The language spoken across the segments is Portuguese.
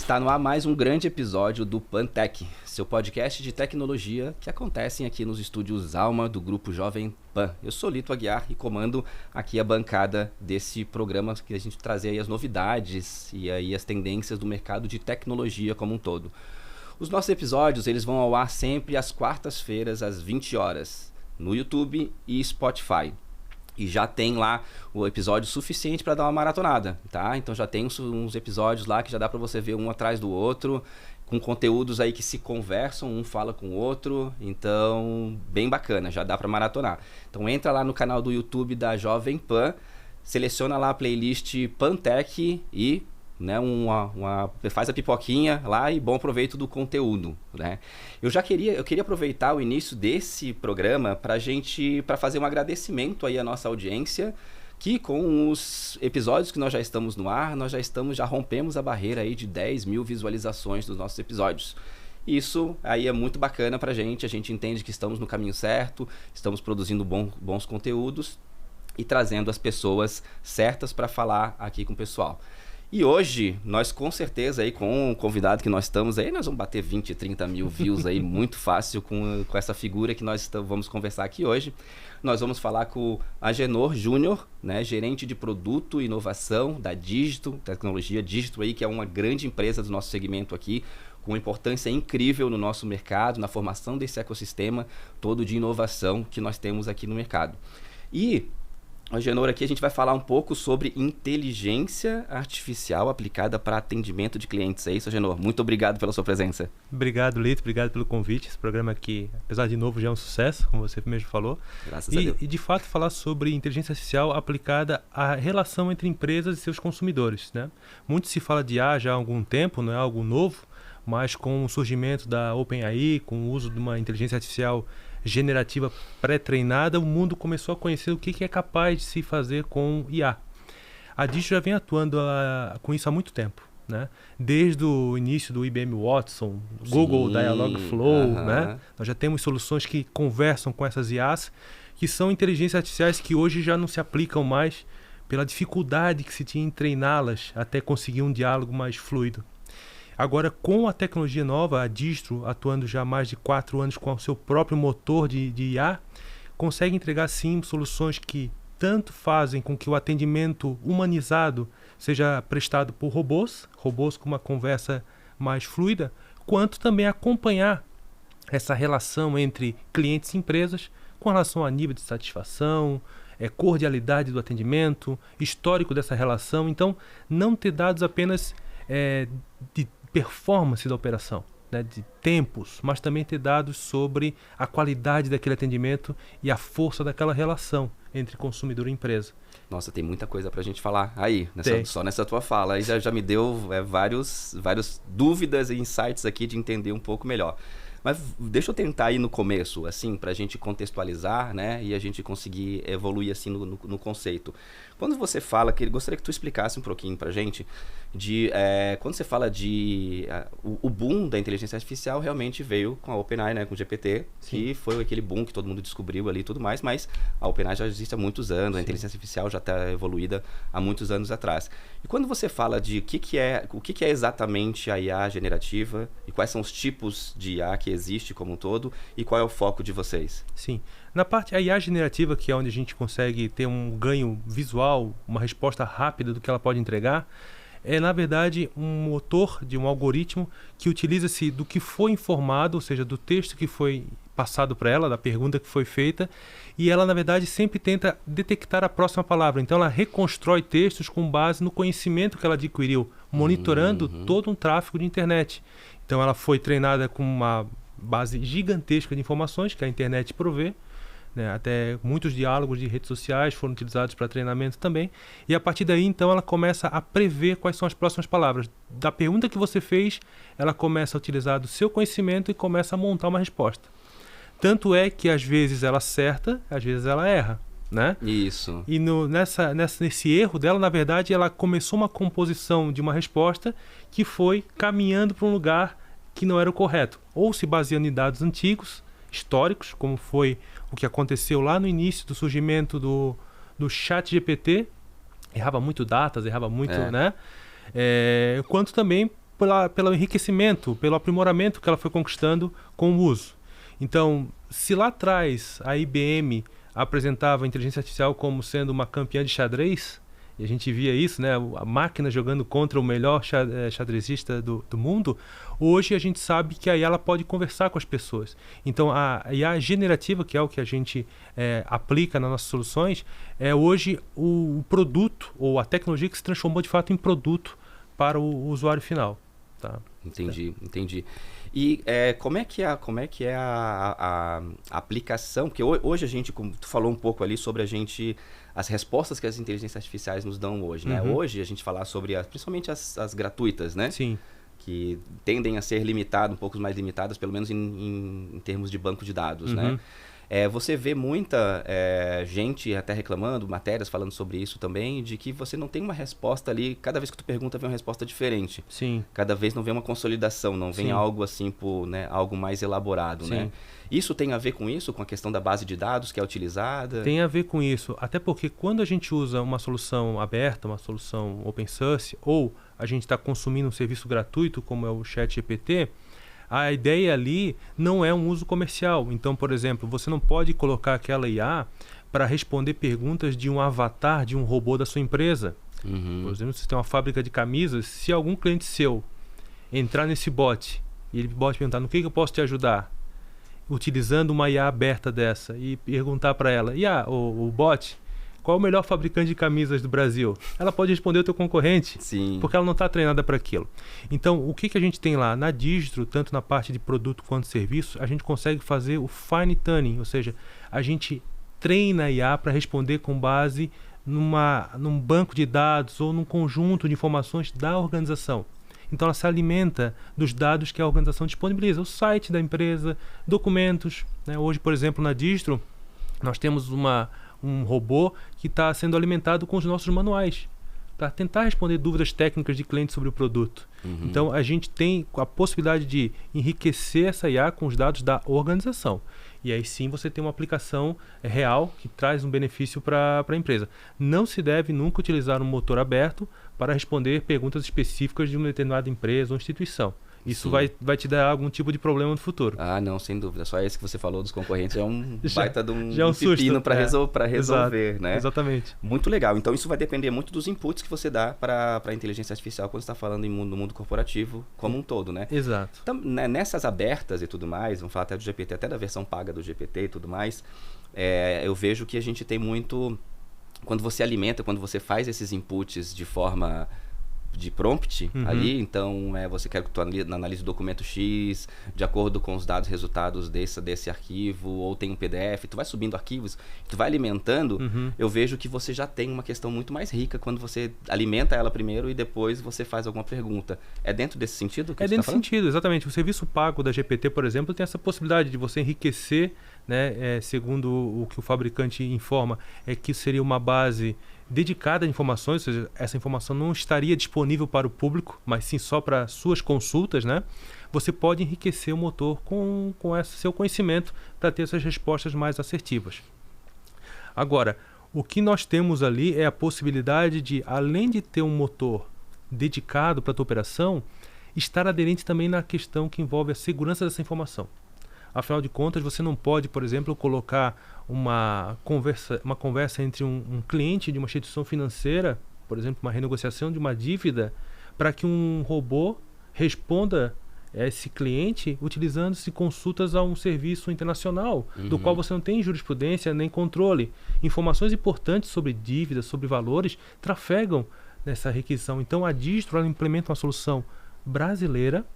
Está no ar mais um grande episódio do Pantech, seu podcast de tecnologia que acontecem aqui nos estúdios Alma do Grupo Jovem Pan. Eu sou Lito Aguiar e comando aqui a bancada desse programa que a gente traz aí as novidades e aí as tendências do mercado de tecnologia como um todo. Os nossos episódios eles vão ao ar sempre às quartas-feiras às 20 horas no YouTube e Spotify. E já tem lá o episódio suficiente para dar uma maratonada, tá? Então já tem uns episódios lá que já dá para você ver um atrás do outro, com conteúdos aí que se conversam, um fala com o outro, então bem bacana, já dá para maratonar. Então entra lá no canal do YouTube da Jovem Pan, seleciona lá a playlist Pantech e faz a pipoquinha lá e bom proveito do conteúdo, né? Eu queria aproveitar o início desse programa para fazer um agradecimento aí à nossa audiência, que com os episódios que nós já estamos no ar, já rompemos a barreira aí de 10 mil visualizações dos nossos episódios. Isso aí é muito bacana pra gente, a gente entende que estamos no caminho certo, estamos produzindo bons conteúdos e trazendo as pessoas certas para falar aqui com o pessoal. E hoje, nós com certeza, aí, com o convidado que nós estamos aí, nós vamos bater 20, 30 mil views aí, muito fácil com essa figura que nós vamos conversar aqui hoje. Nós vamos falar com o Agenor Júnior, né, gerente de produto e inovação da Dígito, tecnologia Dígito aí, que é uma grande empresa do nosso segmento aqui, com uma importância incrível no nosso mercado, na formação desse ecossistema todo de inovação que nós temos aqui no mercado. E Agenor, aqui a gente vai falar um pouco sobre inteligência artificial aplicada para atendimento de clientes. É isso, Agenor? Muito obrigado pela sua presença. Obrigado, Lito. Obrigado pelo convite. Esse programa aqui, apesar de novo, já é um sucesso, como você mesmo falou. Graças a Deus. E, de fato, falar sobre inteligência artificial aplicada à relação entre empresas e seus consumidores, né? Muito se fala de IA já há algum tempo, não é algo novo, mas com o surgimento da OpenAI, com o uso de uma inteligência artificial generativa pré-treinada, o mundo começou a conhecer o que é capaz de se fazer com IA. A Dígito já vem atuando com isso há muito tempo, né? Desde o início do IBM Watson, Google Dialogflow, né? Nós já temos soluções que conversam com essas IAs, que são inteligências artificiais que hoje já não se aplicam mais pela dificuldade que se tinha em treiná-las até conseguir um diálogo mais fluido. Agora, com a tecnologia nova, a Dígito, atuando já há mais de 4 anos com o seu próprio motor de IA, consegue entregar, sim, soluções que tanto fazem com que o atendimento humanizado seja prestado por robôs com uma conversa mais fluida, quanto também acompanhar essa relação entre clientes e empresas com relação a nível de satisfação, cordialidade do atendimento, histórico dessa relação. Então, não ter dados apenas de performance da operação, né, de tempos, mas também ter dados sobre a qualidade daquele atendimento e a força daquela relação entre consumidor e empresa. Nossa, tem muita coisa pra gente falar aí, só nessa tua fala. Aí já me deu várias dúvidas e insights aqui de entender um pouco melhor. Mas deixa eu tentar ir no começo, assim, pra gente contextualizar, né, e a gente conseguir evoluir assim no conceito. Quando você fala, gostaria que tu explicasse um pouquinho pra gente, quando você fala o boom da inteligência artificial realmente veio com a OpenAI, né, com o GPT, sim, que foi aquele boom que todo mundo descobriu ali e tudo mais, mas a OpenAI já existe há muitos anos, sim, a inteligência artificial já está evoluída há muitos anos atrás. E quando você fala de o que é exatamente a IA generativa e quais são os tipos de IA que existe como um todo e qual é o foco de vocês? Sim. Na parte a IA generativa, que é onde a gente consegue ter um ganho visual, uma resposta rápida do que ela pode entregar, é na verdade um motor de um algoritmo que utiliza-se do que foi informado, ou seja, do texto que foi passado para ela, da pergunta que foi feita, e ela na verdade sempre tenta detectar a próxima palavra. Então ela reconstrói textos com base no conhecimento que ela adquiriu, monitorando todo um tráfego de internet. Então ela foi treinada com uma base gigantesca de informações que a internet provê, né? Até muitos diálogos de redes sociais foram utilizados para treinamento também. E a partir daí, então, ela começa a prever quais são as próximas palavras. Da pergunta que você fez, ela começa a utilizar do seu conhecimento e começa a montar uma resposta. Tanto é que às vezes ela acerta, às vezes ela erra, né? Isso. E nesse erro dela, na verdade, ela começou uma composição de uma resposta que foi caminhando para um lugar que não era o correto. Ou se baseando em dados antigos, históricos, como foi o que aconteceu lá no início do surgimento do chat GPT, errava muito datas, errava muito, né? Quanto também pelo enriquecimento, pelo aprimoramento que ela foi conquistando com o uso. Então, se lá atrás a IBM apresentava a inteligência artificial como sendo uma campeã de xadrez, e a gente via isso, né, a máquina jogando contra o melhor xadrezista do mundo, hoje a gente sabe que a IA ela pode conversar com as pessoas. Então a IA generativa, que é o que a gente aplica nas nossas soluções, é hoje o produto, ou a tecnologia que se transformou de fato em produto para o usuário final. Tá? Entendi. E como é que é a aplicação? Porque hoje a gente, como tu falou um pouco ali sobre as respostas que as inteligências artificiais nos dão hoje, né? Hoje a gente falar sobre principalmente as gratuitas, né? Sim. Que tendem a ser um pouco mais limitadas, pelo menos em termos de banco de dados, né? Você vê muita gente até reclamando, matérias falando sobre isso também, de que você não tem uma resposta ali, cada vez que tu pergunta vem uma resposta diferente. Sim. Cada vez não vem uma consolidação, não vem algo assim, algo mais elaborado, né? Isso tem a ver com isso, com a questão da base de dados que é utilizada? Tem a ver com isso, até porque quando a gente usa uma solução aberta, uma solução open source, ou a gente está consumindo um serviço gratuito, como é o ChatGPT, a ideia ali não é um uso comercial. Então, por exemplo, você não pode colocar aquela IA para responder perguntas de um avatar, de um robô da sua empresa. Por exemplo, se você tem uma fábrica de camisas, se algum cliente seu entrar nesse bot e ele pode perguntar no que eu posso te ajudar, utilizando uma IA aberta dessa e perguntar para ela, IA, o bot, qual é o melhor fabricante de camisas do Brasil? Ela pode responder o teu concorrente, porque ela não está treinada para aquilo. Então, o que a gente tem lá? Na Distro, tanto na parte de produto quanto serviço, a gente consegue fazer o fine tuning, ou seja, a gente treina a IA para responder com base num banco de dados ou num conjunto de informações da organização. Então, ela se alimenta dos dados que a organização disponibiliza, o site da empresa, documentos, né? Hoje, por exemplo, na Distro, nós temos um robô que está sendo alimentado com os nossos manuais para tentar responder dúvidas técnicas de clientes sobre o produto. Então, a gente tem a possibilidade de enriquecer essa IA com os dados da organização. E aí sim você tem uma aplicação real que traz um benefício para a empresa. Não se deve nunca utilizar um motor aberto para responder perguntas específicas de uma determinada empresa ou instituição. Isso vai te dar algum tipo de problema no futuro. Ah, não, sem dúvida. Só esse que você falou dos concorrentes é um baita de um susto, pepino para resolver, Exato, né? Exatamente. Muito legal. Então, isso vai depender muito dos inputs que você dá para a inteligência artificial quando você está falando no mundo corporativo como um todo, né? Exato. Então, né, nessas abertas e tudo mais, vamos falar até do GPT, até da versão paga do GPT e tudo mais, eu vejo que a gente tem muito... Quando você faz esses inputs de forma... de prompt ali, então você quer que tu analise o documento X de acordo com os dados resultados desse arquivo, ou tem um PDF, tu vai subindo arquivos, tu vai alimentando, eu vejo que você já tem uma questão muito mais rica quando você alimenta ela primeiro e depois você faz alguma pergunta. É dentro desse sentido que você dentro tá falando? desse sentido, exatamente. O serviço pago da GPT, por exemplo, tem essa possibilidade de você enriquecer, né, segundo o que o fabricante informa, é que seria uma base dedicada a informações, ou seja, essa informação não estaria disponível para o público, mas sim só para suas consultas, né? Você pode enriquecer o motor com esse seu conhecimento para ter essas respostas mais assertivas. Agora, o que nós temos ali é a possibilidade de, além de ter um motor dedicado para a tua operação, estar aderente também na questão que envolve a segurança dessa informação. Afinal de contas, você não pode, por exemplo, colocar uma conversa entre um cliente de uma instituição financeira, por exemplo, uma renegociação de uma dívida, para que um robô responda a esse cliente utilizando-se consultas a um serviço internacional, do qual você não tem jurisprudência nem controle. Informações importantes sobre dívidas, sobre valores, trafegam nessa requisição. Então, a Distro ela implementa uma solução brasileira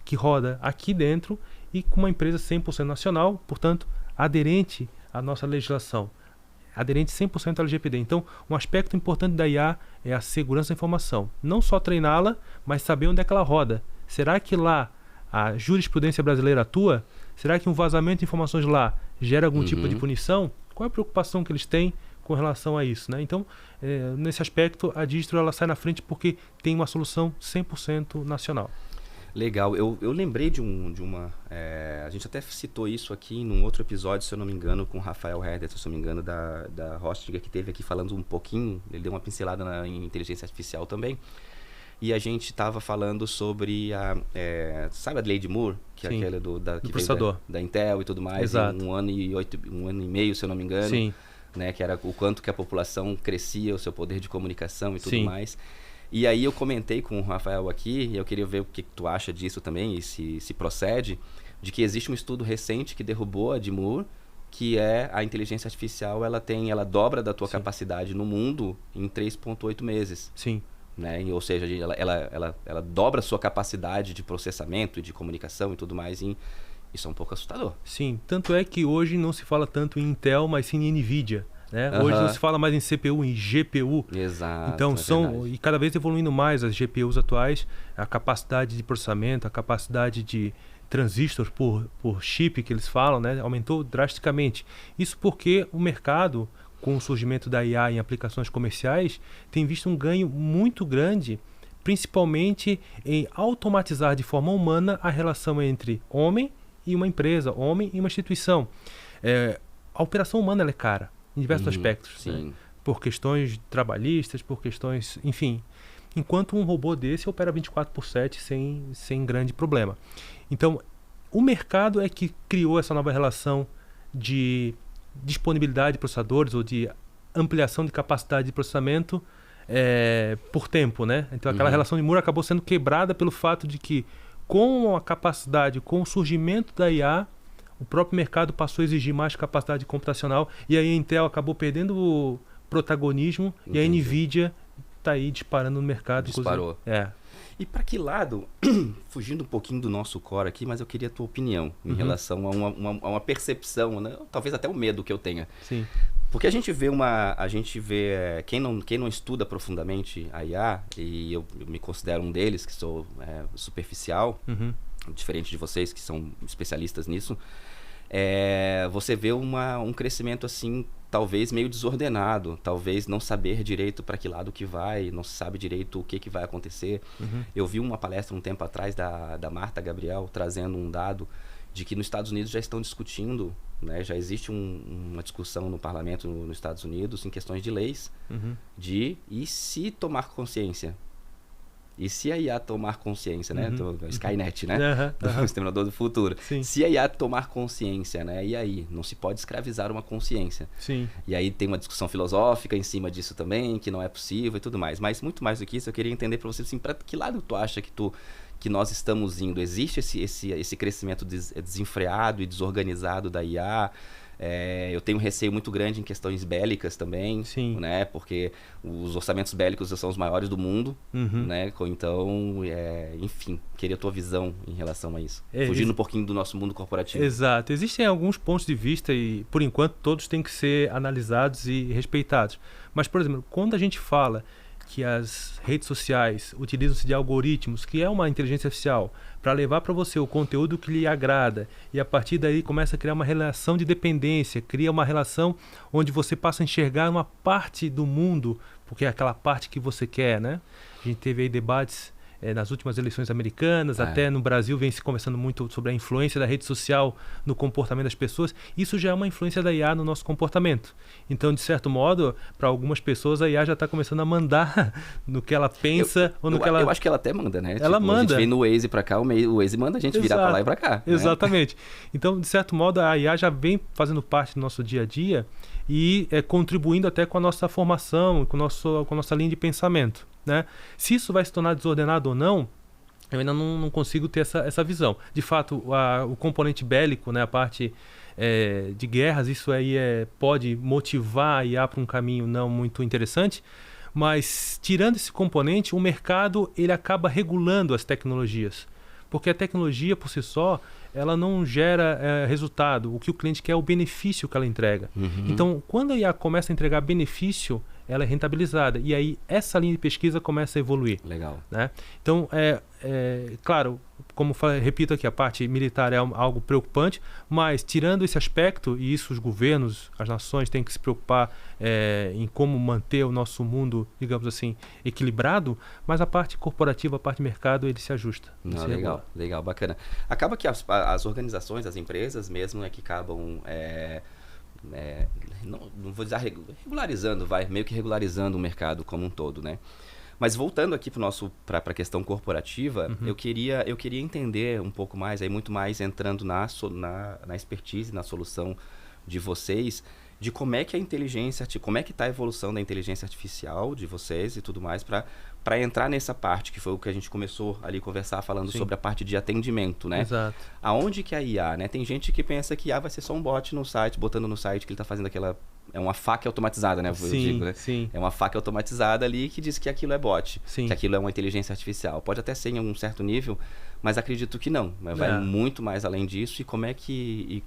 que roda aqui dentro e com uma empresa 100% nacional, portanto, aderente à nossa legislação, aderente 100% ao LGPD. Então, um aspecto importante da IA é a segurança da informação. Não só treiná-la, mas saber onde é que ela roda. Será que lá a jurisprudência brasileira atua? Será que um vazamento de informações lá gera algum tipo de punição? Qual é a preocupação que eles têm com relação a isso, né? Então, nesse aspecto, a Distro ela sai na frente porque tem uma solução 100% nacional. Legal, eu lembrei de uma... a gente até citou isso aqui num outro episódio, se eu não me engano, com o Rafael Herder, se eu não me engano, da Hostinger, que teve aqui falando um pouquinho, ele deu uma pincelada em inteligência artificial também. e a gente estava falando sobre sabe a lei de Moore? Que Sim. é aquela que processador. da Intel e tudo mais, Exato. em 1 ano e meio, se eu não me engano. Sim. Né, que era o quanto que a população crescia, o seu poder de comunicação e tudo Sim. mais. E aí eu comentei com o Rafael aqui, e eu queria ver o que tu acha disso também, e se procede, de que existe um estudo recente que derrubou a de Moore, que é a inteligência artificial, ela dobra da tua Sim. capacidade no mundo em 3,8 meses. Sim. Né? Ou seja, ela dobra a sua capacidade de processamento, de comunicação e tudo mais. Isso é um pouco assustador. Sim, tanto é que hoje não se fala tanto em Intel, mas sim em NVIDIA. Né? Hoje não se fala mais em CPU, em GPU. Exato. Então e cada vez evoluindo mais as GPUs atuais, a capacidade de processamento, a capacidade de transistores por chip que eles falam, né? Aumentou drasticamente. Isso porque o mercado, com o surgimento da IA em aplicações comerciais, tem visto um ganho muito grande, principalmente em automatizar de forma humana a relação entre homem e uma empresa, homem e uma instituição. A operação humana ela é cara, em diversos aspectos. Sim. Né? Por questões trabalhistas, por questões... Enfim. Enquanto um robô desse opera 24/7 sem grande problema. Então, o mercado é que criou essa nova relação de disponibilidade de processadores ou de ampliação de capacidade de processamento por tempo. Né? Então, aquela relação de Moore acabou sendo quebrada pelo fato de que, com a capacidade, com o surgimento da IA, o próprio mercado passou a exigir mais capacidade computacional e aí a Intel acabou perdendo o protagonismo. Entendi. E a NVIDIA está aí disparando no mercado. Disparou. E para que lado, fugindo um pouquinho do nosso core aqui, mas eu queria a tua opinião em relação a uma percepção, né? Talvez até o medo que eu tenha. Sim. Porque a gente vê quem não estuda profundamente a IA, e eu me considero um deles, que sou superficial, diferente de vocês que são especialistas nisso, você vê um crescimento assim, talvez meio desordenado, talvez não saber direito para que lado que vai, não sabe direito o que vai acontecer. Eu vi uma palestra um tempo atrás da Marta Gabriel trazendo um dado de que nos Estados Unidos já estão discutindo, né, já existe uma discussão no parlamento nos Estados Unidos em questões de leis, e se tomar consciência? E se a IA tomar consciência, né? Do Skynet, né? Do Exterminador do Futuro. Sim. Se a IA tomar consciência, né? E aí? Não se pode escravizar uma consciência. Sim. E aí tem uma discussão filosófica em cima disso também, que não é possível e tudo mais. Mas muito mais do que isso, eu queria entender para você, assim, para que lado tu acha que nós estamos indo? Existe esse crescimento desenfreado e desorganizado da IA? Eu tenho um receio muito grande em questões bélicas também, Sim. Né? Porque os orçamentos bélicos são os maiores do mundo, né? Então, enfim, queria a tua visão em relação a isso. Fugindo um pouquinho do nosso mundo corporativo. Exato. Existem alguns pontos de vista e, por enquanto, todos têm que ser analisados e respeitados. Mas, por exemplo, quando a gente fala que as redes sociais utilizam-se de algoritmos, que é uma inteligência artificial, para levar para você o conteúdo que lhe agrada, e a partir daí começa a criar uma relação de dependência, cria uma relação onde você passa a enxergar uma parte do mundo, porque é aquela parte que você quer, né? A gente teve aí debates nas últimas eleições americanas, até no Brasil vem se conversando muito sobre a influência da rede social no comportamento das pessoas. Isso já é uma influência da IA no nosso comportamento. Então, de certo modo, para algumas pessoas a IA já está começando a mandar no que ela pensa ou no que ela... Eu acho que ela até manda, né? Ela manda. A gente vem no Waze para cá, o Waze manda a gente virar para lá e para cá. Exatamente. Né? Então, de certo modo, a IA já vem fazendo parte do nosso dia a dia e contribuindo até com a nossa formação, com a nossa linha de pensamento. Né? Se isso vai se tornar desordenado ou não, eu ainda não consigo ter essa visão. De fato, o componente bélico, né, a parte de guerras, isso aí pode motivar a IA para um caminho não muito interessante, mas tirando esse componente, o mercado ele acaba regulando as tecnologias. Porque a tecnologia, por si só, ela não gera resultado. O que o cliente quer é o benefício que ela entrega. Então, quando a IA começa a entregar benefício, ela é rentabilizada. E aí, essa linha de pesquisa começa a evoluir. Legal. Né? Então, claro, como repito aqui, a parte militar é algo preocupante, mas tirando esse aspecto, e isso os governos, as nações têm que se preocupar em como manter o nosso mundo, digamos assim, equilibrado, mas a parte corporativa, a parte mercado, ele se ajusta. Legal, bacana. Acaba que as organizações, as empresas mesmo, que acabam... não vou dizer regularizando, meio que regularizando o mercado como um todo, né? Mas voltando aqui para a questão corporativa, eu queria entender um pouco mais, aí muito mais entrando na expertise, na solução de vocês, de como é que como é que está a evolução da inteligência artificial de vocês e tudo mais, para entrar nessa parte, que foi o que a gente começou ali a conversar, falando Sim. sobre a parte de atendimento, né? Exato. Aonde que a IA, né? Tem gente que pensa que IA vai ser só um bot no site, botando no site que ele está fazendo aquela... É uma faca automatizada, né? Eu Sim, digo, né? sim. É uma faca automatizada ali que diz que aquilo é bot, Sim. que aquilo é uma inteligência artificial. Pode até ser em um certo nível, mas acredito que não. Vai muito mais além disso. E como é que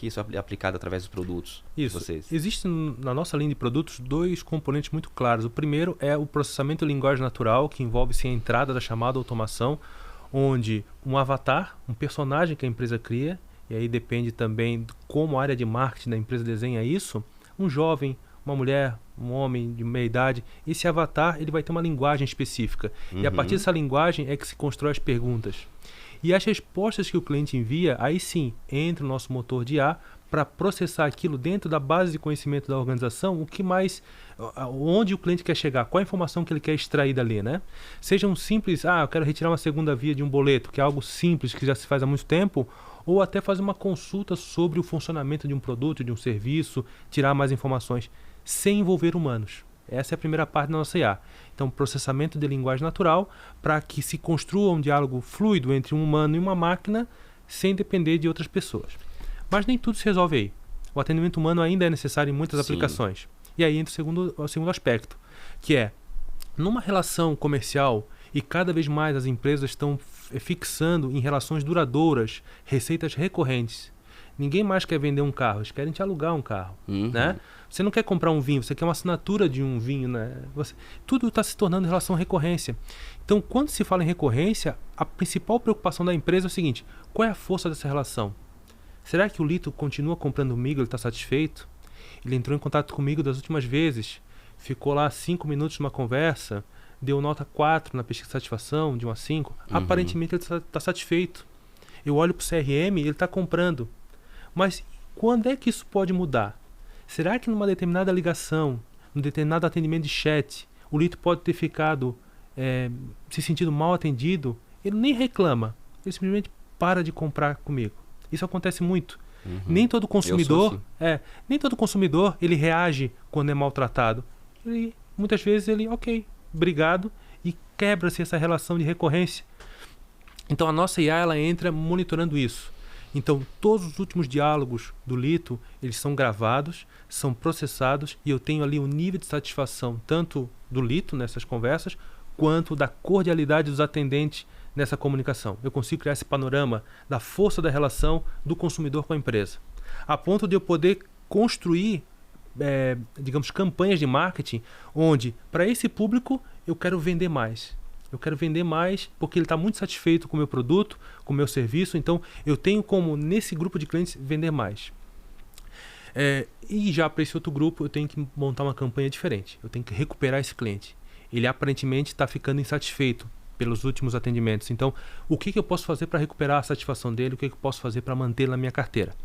isso é aplicado através dos produtos de vocês? Existem na nossa linha de produtos 2 componentes muito claros. O primeiro é o processamento de linguagem natural, que envolve-se a entrada da chamada automação, onde um avatar, um personagem que a empresa cria, e aí depende também de como a área de marketing da empresa desenha isso, um jovem, uma mulher, um homem de meia idade, esse avatar ele vai ter uma linguagem específica. E a partir dessa linguagem é que se constrói as perguntas. E as respostas que o cliente envia, aí sim, entra o nosso motor de IA para processar aquilo dentro da base de conhecimento da organização, o que mais, onde o cliente quer chegar, qual a informação que ele quer extrair dali, né? Seja um simples, eu quero retirar uma segunda via de um boleto, que é algo simples, que já se faz há muito tempo, ou até fazer uma consulta sobre o funcionamento de um produto, de um serviço, tirar mais informações, sem envolver humanos. Essa é a primeira parte da nossa IA. Então, processamento de linguagem natural para que se construa um diálogo fluido entre um humano e uma máquina sem depender de outras pessoas. Mas nem tudo se resolve aí. O atendimento humano ainda é necessário em muitas aplicações. E aí entra o segundo aspecto, que é, numa relação comercial, e cada vez mais as empresas estão fixando em relações duradouras, receitas recorrentes. Ninguém mais quer vender um carro, eles querem te alugar um carro, né? Você não quer comprar um vinho, você quer uma assinatura de um vinho, né? Tudo está se tornando em relação à recorrência. Então, quando se fala em recorrência, a principal preocupação da empresa é o seguinte: qual é a força dessa relação? Será que o Lito continua comprando comigo, ele está satisfeito? Ele entrou em contato comigo das últimas vezes, ficou lá 5 minutos numa conversa, deu nota 4 na pesquisa de satisfação, de 1 a 5. Aparentemente ele está satisfeito. Eu olho para o CRM e ele está comprando. Mas quando é que isso pode mudar? Será que numa determinada ligação, num determinado atendimento de chat, o Lito pode ter ficado se sentindo mal atendido? Ele nem reclama, ele simplesmente para de comprar comigo. Isso acontece muito. Nem todo consumidor, nem todo consumidor ele reage quando é maltratado. Muitas vezes ele, ok, obrigado, e quebra-se essa relação de recorrência. Então a nossa IA ela entra monitorando isso. Então todos os últimos diálogos do Lito, eles são gravados, são processados, e eu tenho ali o nível de satisfação tanto do Lito nessas conversas, quanto da cordialidade dos atendentes nessa comunicação. Eu consigo criar esse panorama da força da relação do consumidor com a empresa, a ponto de eu poder construir digamos, campanhas de marketing onde, para esse público, eu quero vender mais. Eu quero vender mais porque ele está muito satisfeito com o meu produto, com o meu serviço, então eu tenho como, nesse grupo de clientes, vender mais. E já para esse outro grupo, eu tenho que montar uma campanha diferente. Eu tenho que recuperar esse cliente. Ele aparentemente está ficando insatisfeito pelos últimos atendimentos. Então, o que eu posso fazer para recuperar a satisfação dele? O que eu posso fazer para mantê-lo na minha carteira?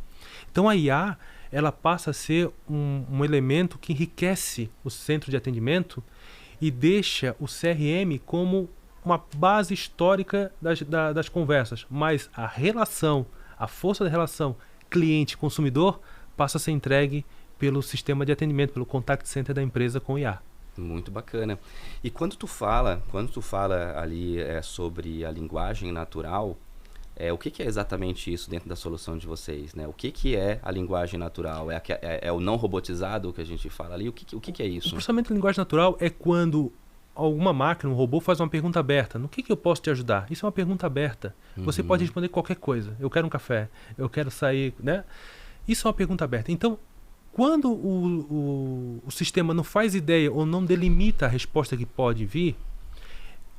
Então, a IA ela passa a ser um elemento que enriquece o centro de atendimento e deixa o CRM como uma base histórica das conversas, mas a relação, a força da relação cliente-consumidor passa a ser entregue pelo sistema de atendimento, pelo contact center da empresa com o IA. Muito bacana. E quando tu fala ali sobre a linguagem natural, o que é exatamente isso dentro da solução de vocês, né? O que é a linguagem natural? É o não robotizado que a gente fala ali? O que é isso? O processamento de linguagem natural é quando alguma máquina, um robô, faz uma pergunta aberta. No que eu posso te ajudar? Isso é uma pergunta aberta. Você pode responder qualquer coisa. Eu quero um café, eu quero sair, né? Isso é uma pergunta aberta. Então, quando o sistema não faz ideia ou não delimita a resposta que pode vir,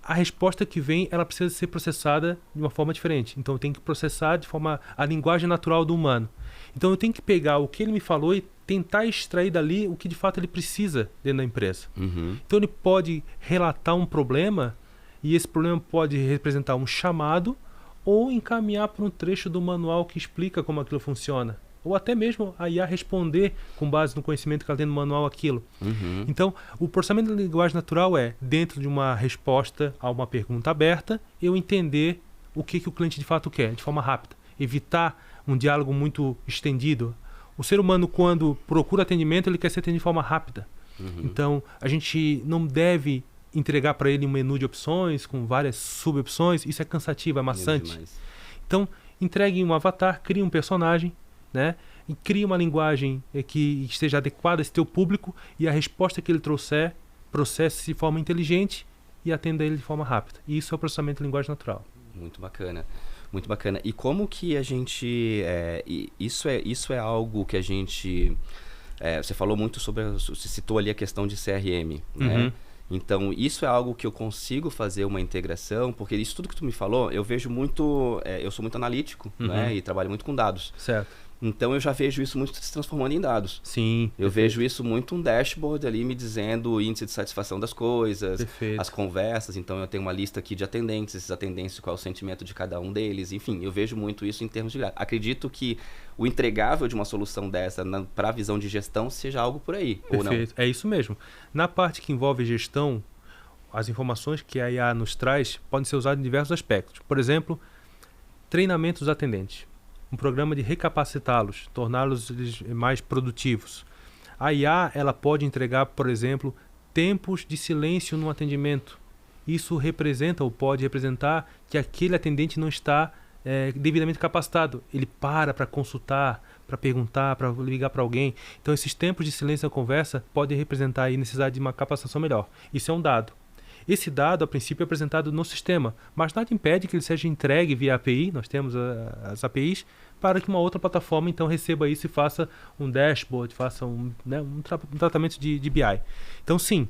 a resposta que vem, ela precisa ser processada de uma forma diferente. Então eu tenho que processar de forma a linguagem natural do humano. Então eu tenho que pegar o que ele me falou e tentar extrair dali o que de fato ele precisa dentro da empresa. Então ele pode relatar um problema e esse problema pode representar um chamado ou encaminhar para um trecho do manual que explica como aquilo funciona. ou até mesmo a IA responder com base no conhecimento que ela tem no manual aquilo. Então, o processamento de linguagem natural é, dentro de uma resposta a uma pergunta aberta, eu entender o que o cliente de fato quer, de forma rápida. Evitar um diálogo muito estendido. O ser humano, quando procura atendimento, ele quer ser atendido de forma rápida. Então, a gente não deve entregar para ele um menu de opções com várias subopções. Isso é cansativo, é maçante. Então, entregue um avatar, crie um personagem, né? E crie uma linguagem que esteja adequada a esse teu público, e a resposta que ele trouxer, processe de forma inteligente e atenda ele de forma rápida. E isso é o processamento de linguagem natural. Muito bacana. Muito bacana. E como que a gente... Isso é algo que a gente... você falou muito sobre... Você citou ali a questão de CRM, né? Então, isso é algo que eu consigo fazer uma integração, porque isso tudo que tu me falou, eu vejo muito... eu sou muito analítico, né? E trabalho muito com dados. Certo. Então, eu já vejo isso muito se transformando em dados. Sim. Eu vejo isso muito um dashboard ali me dizendo o índice de satisfação das coisas, as conversas. Então, eu tenho uma lista aqui de atendentes, esses atendentes, qual é o sentimento de cada um deles. Enfim, eu vejo muito isso em termos de... Acredito que o entregável de uma solução dessa para a visão de gestão seja algo por aí, ou não? É isso mesmo. Na parte que envolve gestão, as informações que a IA nos traz podem ser usadas em diversos aspectos. Por exemplo, treinamento dos atendentes. Um programa de recapacitá-los, torná-los mais produtivos. A IA, ela pode entregar, por exemplo, tempos de silêncio no atendimento. Isso representa ou pode representar que aquele atendente não está devidamente capacitado. Ele para consultar, para perguntar, para ligar para alguém. Então, esses tempos de silêncio na conversa podem representar a necessidade de uma capacitação melhor. Isso é um dado. Esse dado, a princípio, é apresentado no sistema, mas nada impede que ele seja entregue via API, nós temos as APIs, para que uma outra plataforma, então, receba isso e faça um dashboard, faça um tratamento de BI. Então, sim,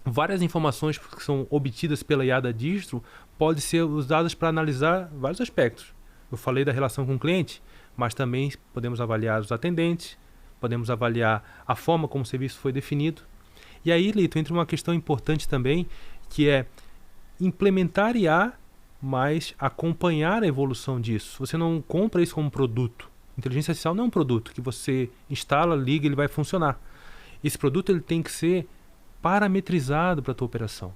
várias informações que são obtidas pela IA da Distro podem ser usadas para analisar vários aspectos. Eu falei da relação com o cliente, mas também podemos avaliar os atendentes, podemos avaliar a forma como o serviço foi definido. E aí, Lito, entra uma questão importante também, que é implementar IA, mas acompanhar a evolução disso. Você não compra isso como produto. Inteligência artificial não é um produto que você instala, liga e ele vai funcionar. Esse produto ele tem que ser parametrizado para a tua operação.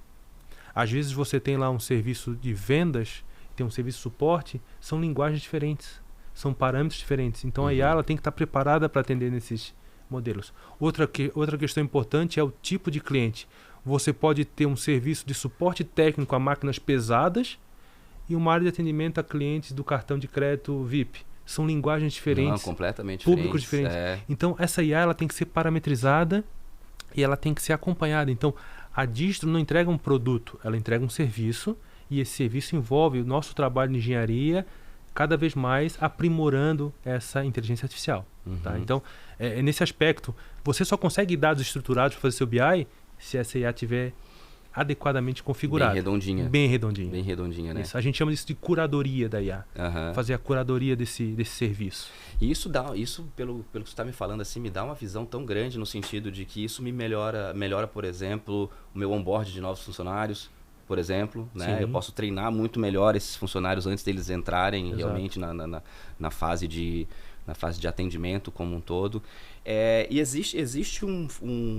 Às vezes você tem lá um serviço de vendas, tem um serviço de suporte, são linguagens diferentes, são parâmetros diferentes. Então a IA ela tem que estar preparada para atender nesses modelos. Outra questão importante é o tipo de cliente. Você pode ter um serviço de suporte técnico a máquinas pesadas e uma área de atendimento a clientes do cartão de crédito VIP. São linguagens diferentes. Não, completamente públicos diferentes. Então, essa IA ela tem que ser parametrizada e ela tem que ser acompanhada. Então, a Distro não entrega um produto, ela entrega um serviço, e esse serviço envolve o nosso trabalho de engenharia, cada vez mais aprimorando essa inteligência artificial. Tá? Então, nesse aspecto, você só consegue dados estruturados para fazer seu BI se essa IA estiver adequadamente configurada. Bem redondinha, né? Isso. A gente chama isso de curadoria da IA. Fazer a curadoria desse serviço. E isso, pelo que você está me falando, assim, me dá uma visão tão grande no sentido de que isso me melhora, por exemplo, o meu onboard de novos funcionários, por exemplo, né? Eu posso treinar muito melhor esses funcionários antes deles entrarem realmente na fase de atendimento como um todo. E existe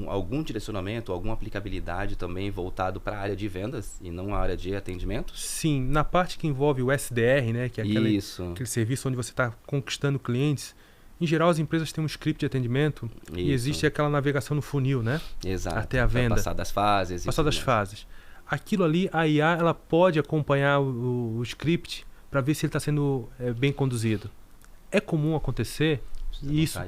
algum direcionamento, alguma aplicabilidade também voltado para a área de vendas e não a área de atendimento? Sim, na parte que envolve o SDR, né, que é aquele serviço onde você está conquistando clientes. Em geral, as empresas têm um script de atendimento e existe aquela navegação no funil, né? Exato. Até a venda. Passar das fases. Fases. Aquilo ali, a IA ela pode acompanhar o script para ver se ele está sendo bem conduzido. É comum acontecer isso.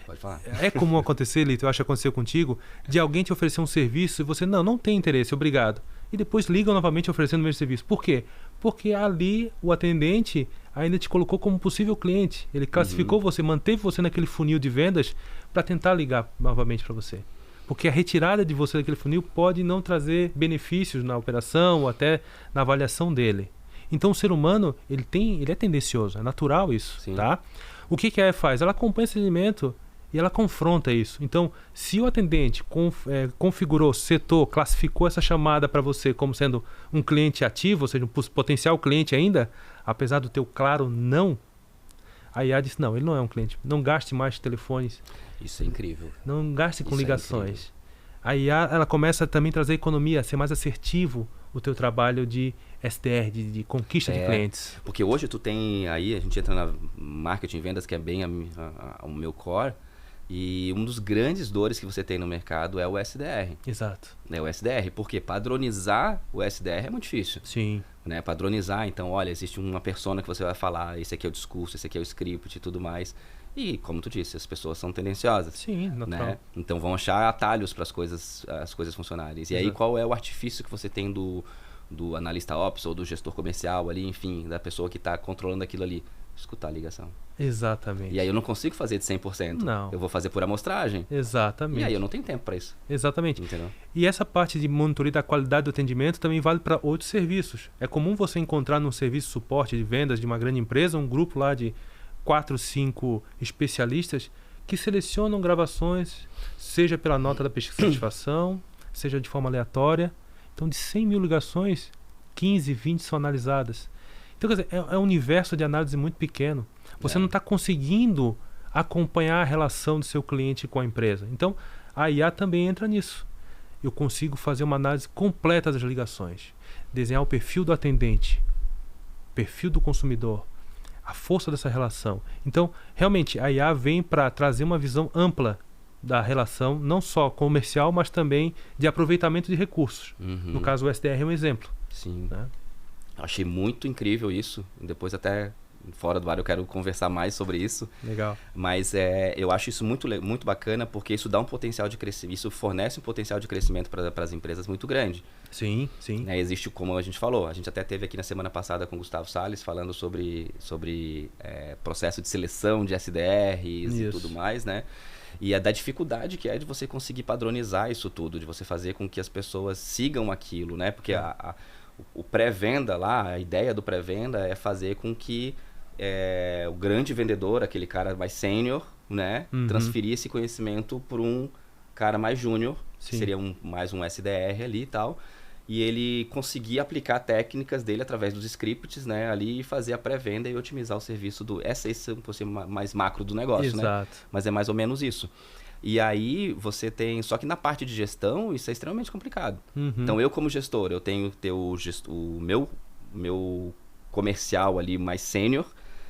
Pode falar. É comum acontecer, Lito, eu acho que aconteceu contigo, de alguém te oferecer um serviço e você não tem interesse, obrigado. E depois ligam novamente oferecendo o mesmo serviço. Por quê? Porque ali o atendente ainda te colocou como possível cliente. Ele classificou você, manteve você naquele funil de vendas para tentar ligar novamente para você. Porque a retirada de você daquele funil pode não trazer benefícios na operação ou até na avaliação dele. Então o ser humano, ele é tendencioso, é natural isso, tá? O que a IA faz? Ela acompanha esse segmento e ela confronta isso. Então, se o atendente configurou, setou, classificou essa chamada para você como sendo um cliente ativo, ou seja, um potencial cliente ainda, apesar do teu claro não, A IA disse, não, ele não é um cliente. Não gaste mais telefones. Isso é incrível. Não gaste com Isso é ligações. A IA, ela começa a também trazer economia, a ser mais assertivo o teu trabalho de SDR, de conquista de clientes. Porque hoje tu tem aí, a gente entra na marketing e vendas, que é bem o meu core, e um dos grandes dores que você tem no mercado é o SDR. Exato. É o SDR, porque padronizar o SDR é muito difícil. Sim. Né? Padronizar, então, olha, existe uma persona que você vai falar, esse aqui é o discurso, esse aqui é o script e tudo mais. E, como tu disse, as pessoas são tendenciosas. Sim, natural. Né? Então vão achar atalhos para as coisas funcionarem. E aí, qual é o artifício que você tem do analista ops ou do gestor comercial ali, enfim, da pessoa que está controlando aquilo ali? Escutar a ligação. Exatamente. E aí eu não consigo fazer de 100%. Não. Eu vou fazer por amostragem. Exatamente. E aí eu não tenho tempo para isso. Exatamente. Entendeu? E essa parte de monitoria da qualidade do atendimento também vale para outros serviços. É comum você encontrar num serviço de suporte de vendas de uma grande empresa, um grupo lá de 4, 5 especialistas que selecionam gravações, seja pela nota da pesquisa de satisfação, seja de forma aleatória. Então, de 100 mil ligações, 15, 20 são analisadas. Então, quer dizer, é um universo de análise muito pequeno. Você não está conseguindo acompanhar a relação do seu cliente com a empresa. Então, a IA também entra nisso. Eu consigo fazer uma análise completa das ligações, desenhar o perfil do atendente, perfil do consumidor, a força dessa relação. Então, realmente, a IA vem para trazer uma visão ampla da relação, não só comercial, mas também de aproveitamento de recursos. No caso, o SDR é um exemplo. Sim. Né? Achei muito incrível isso. Depois até fora do ar eu quero conversar mais sobre isso. Legal. Mas eu acho isso muito bacana, porque isso dá um potencial de crescimento, isso fornece um potencial de crescimento para as empresas muito grande. Sim, sim. Né? Existe, como a gente falou, a gente até teve aqui na semana passada com o Gustavo Salles falando sobre processo de seleção de SDRs e tudo mais, né? E é da dificuldade que é de você conseguir padronizar isso tudo, de você fazer com que as pessoas sigam aquilo, né? Porque o pré-venda lá, a ideia do pré-venda é fazer com que o grande vendedor, aquele cara mais sênior, né? Transferir esse conhecimento para um cara mais júnior, que seria mais um SDR ali e tal, e ele conseguir aplicar técnicas dele através dos scripts, né? Ali e fazer a pré-venda e otimizar o serviço esse é um mais macro do negócio, Exato. né? Mas é mais ou menos isso. E aí você tem... Só que na parte de gestão, isso é extremamente complicado. Então, eu como gestor, eu tenho que ter o meu comercial ali mais sênior,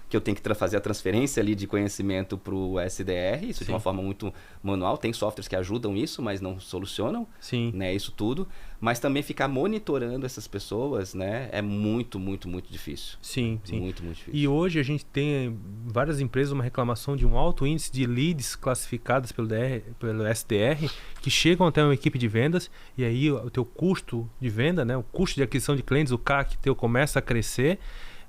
que eu tenho que fazer a transferência ali de conhecimento para o SDR, isso de uma forma muito manual. Tem softwares que ajudam isso, mas não solucionam, né, isso tudo. Mas também ficar monitorando essas pessoas, né, é muito, muito, muito difícil. Sim, sim. Muito, muito difícil. E hoje a gente tem várias empresas uma reclamação de um alto índice de leads classificadas pelo SDR que chegam até uma equipe de vendas, e aí o teu custo de venda, né, o custo de aquisição de clientes, o CAC teu começa a crescer.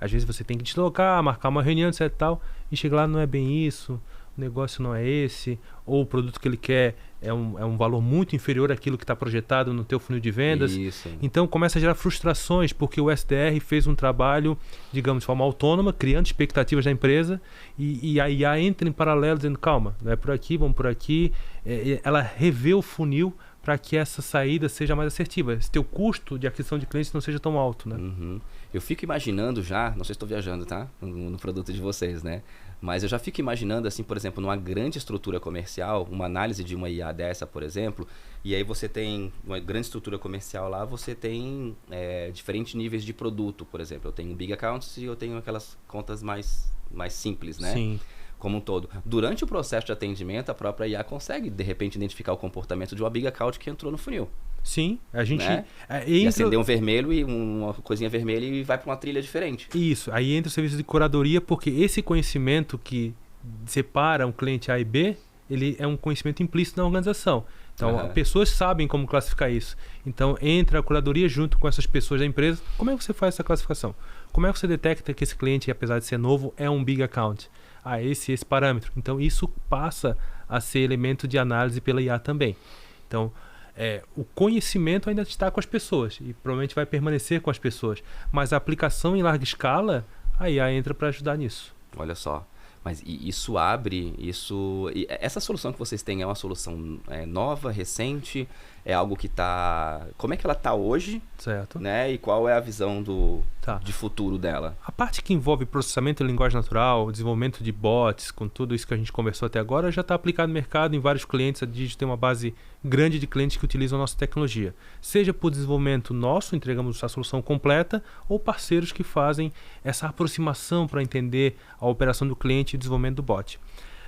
Às vezes você tem que deslocar, marcar uma reunião, etc e tal, e chega lá, não é bem isso, o negócio não é esse, ou o produto que ele quer é um valor muito inferior àquilo que está projetado no teu funil de vendas. Isso. Então começa a gerar frustrações, porque o SDR fez um trabalho, digamos, de forma autônoma, criando expectativas da empresa, e a IA entra em paralelo dizendo, calma, não é por aqui, vamos por aqui. Ela revê o funil para que essa saída seja mais assertiva. Esse teu custo de aquisição de clientes não seja tão alto, né? Eu fico imaginando já, não sei se estou viajando, tá? No produto de vocês, né? Mas eu já fico imaginando, assim, por exemplo, numa grande estrutura comercial, uma análise de uma IA dessa, por exemplo, e aí você tem uma grande estrutura comercial lá, você tem diferentes níveis de produto, por exemplo. Eu tenho Big Accounts e eu tenho aquelas contas mais simples, né? Sim. Como um todo. Durante o processo de atendimento, a própria IA consegue, de repente, identificar o comportamento de uma Big Account que entrou no funil. Sim, a gente... Né? E acender um vermelho e uma coisinha vermelha e vai para uma trilha diferente. Isso, aí entra o serviço de curadoria, porque esse conhecimento que separa um cliente A e B, ele é um conhecimento implícito na organização. Então, pessoas sabem como classificar isso. Então, entra a curadoria junto com essas pessoas da empresa. Como é que você faz essa classificação? Como é que você detecta que esse cliente, apesar de ser novo, é um Big Account? Esse parâmetro. Então, isso passa a ser elemento de análise pela IA também. Então, o conhecimento ainda está com as pessoas e provavelmente vai permanecer com as pessoas. Mas a aplicação em larga escala, a IA entra para ajudar nisso. Olha só. Mas essa solução que vocês têm é uma solução nova, recente? É algo que está... Como é que ela está hoje? Certo. Né? E qual é a visão do de futuro dela? A parte que envolve processamento de linguagem natural, desenvolvimento de bots, com tudo isso que a gente conversou até agora, já está aplicado no mercado em vários clientes. A Digit tem uma base grande de clientes que utilizam a nossa tecnologia. Seja por desenvolvimento nosso, entregamos a solução completa, ou parceiros que fazem essa aproximação para entender a operação do cliente e o desenvolvimento do bot.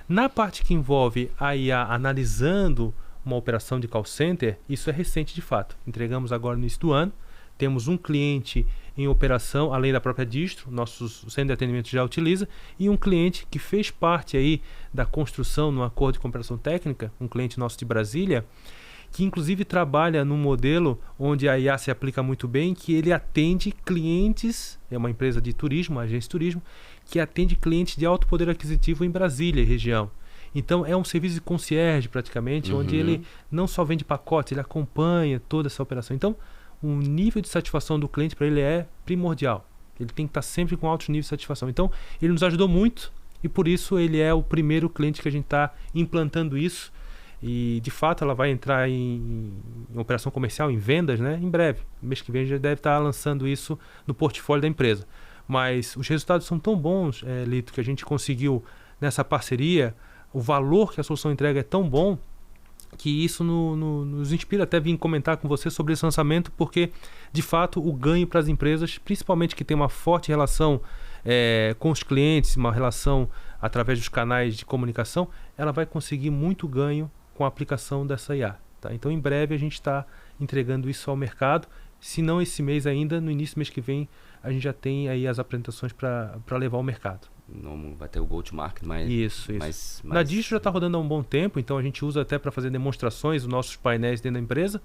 Na parte que envolve a IA analisando uma operação de call center, isso é recente de fato. Entregamos agora no início do ano. Temos um cliente em operação, além da própria distro, nosso centro de atendimento já utiliza, e um cliente que fez parte aí da construção no acordo de cooperação técnica, um cliente nosso de Brasília, que inclusive trabalha num modelo onde a IA se aplica muito bem, que ele atende clientes, é uma empresa de turismo, uma agência de turismo, que atende clientes de alto poder aquisitivo em Brasília e região. Então é um serviço de concierge praticamente, onde ele não só vende pacote, ele acompanha toda essa operação. Então, o nível de satisfação do cliente para ele é primordial. Ele tem que estar sempre com alto nível de satisfação. Então, ele nos ajudou muito e por isso ele é o primeiro cliente que a gente está implantando isso. E, de fato, ela vai entrar em operação comercial, em vendas, né? Em breve. No mês que vem já deve estar lançando isso no portfólio da empresa. Mas os resultados são tão bons, Lito, que a gente conseguiu nessa parceria. O valor que a solução entrega é tão bom que isso nos inspira até vir comentar com você sobre esse lançamento, porque, de fato, o ganho para as empresas, principalmente que tem uma forte relação com os clientes, uma relação através dos canais de comunicação, ela vai conseguir muito ganho com a aplicação dessa IA. Tá? Então, em breve, a gente está entregando isso ao mercado. Se não esse mês ainda, no início do mês que vem, a gente já tem aí as apresentações para levar ao mercado. Não vai ter o go-to-market, mas... Isso. Na Digit já está rodando há um bom tempo, então a gente usa até para fazer demonstrações dos nossos painéis dentro da empresa.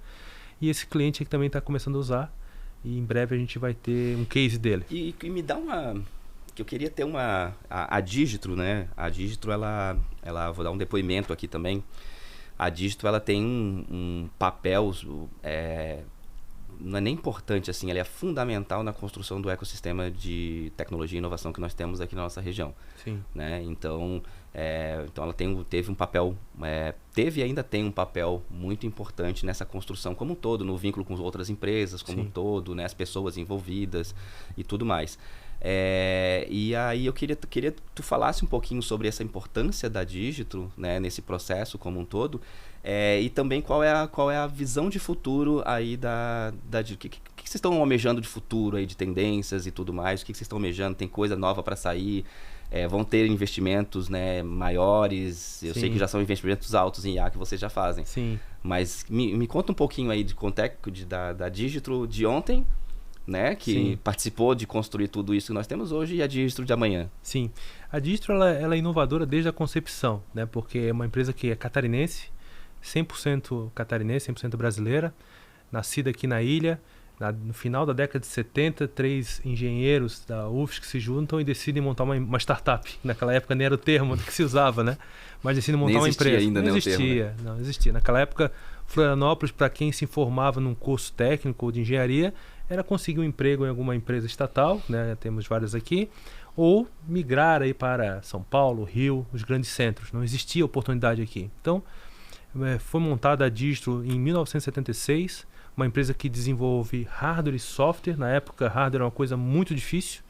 E esse cliente aqui também está começando a usar. E em breve a gente vai ter um case dele. E me dá uma... que eu queria ter uma... A Digitro, né? A Digitro, ela... Vou dar um depoimento aqui também. A Digitro, ela tem um papel... não é nem importante, assim, ela é fundamental na construção do ecossistema de tecnologia e inovação que nós temos aqui na nossa região. Sim. Né? Então ela teve um papel, teve e ainda tem um papel muito importante nessa construção como um todo, no vínculo com outras empresas como um todo, né? As pessoas envolvidas e tudo mais. E aí eu queria que tu falasse um pouquinho sobre essa importância da Digitro, né, nesse processo como um todo, e também qual é a visão de futuro aí da Digitro. O que vocês estão almejando de futuro aí, de tendências e tudo mais? O que vocês estão almejando? Tem coisa nova para sair? Vão ter investimentos, né, maiores? Eu sei que já são investimentos altos em IA que vocês já fazem. Sim. Mas me conta um pouquinho aí da Digitro de ontem, né, que participou de construir tudo isso que nós temos hoje, e a Digitro de amanhã. Sim, a Digitro ela é inovadora desde a concepção, né, porque é uma empresa que é catarinense, 100% catarinense, 100% brasileira, nascida aqui na ilha. No final da década de 70, 3 engenheiros da UFSC se juntam e decidem montar uma startup. Naquela época nem era o termo que se usava, né? Mas decidem montar uma empresa. Ainda, não existia ainda, o termo, né? Não existia. Naquela época, Florianópolis, para quem se formava num curso técnico ou de engenharia, era conseguir um emprego em alguma empresa estatal, né? Temos várias aqui, ou migrar aí para São Paulo, Rio, os grandes centros. Não existia oportunidade aqui. Então, foi montada a Digitro em 1976, uma empresa que desenvolve hardware e software. Na época, hardware era uma coisa muito difícil.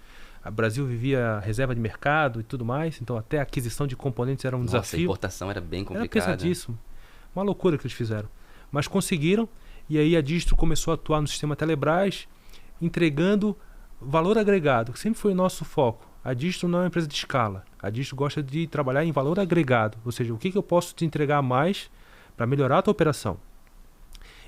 O Brasil vivia reserva de mercado e tudo mais, então até a aquisição de componentes era um desafio. A importação era bem complicada. Era pesadíssimo. Uma loucura que eles fizeram. Mas conseguiram, e aí a Digitro começou a atuar no sistema Telebrás, entregando valor agregado, que sempre foi o nosso foco. A Digitro não é uma empresa de escala. A Digitro gosta de trabalhar em valor agregado, ou seja, o que eu posso te entregar mais para melhorar a tua operação.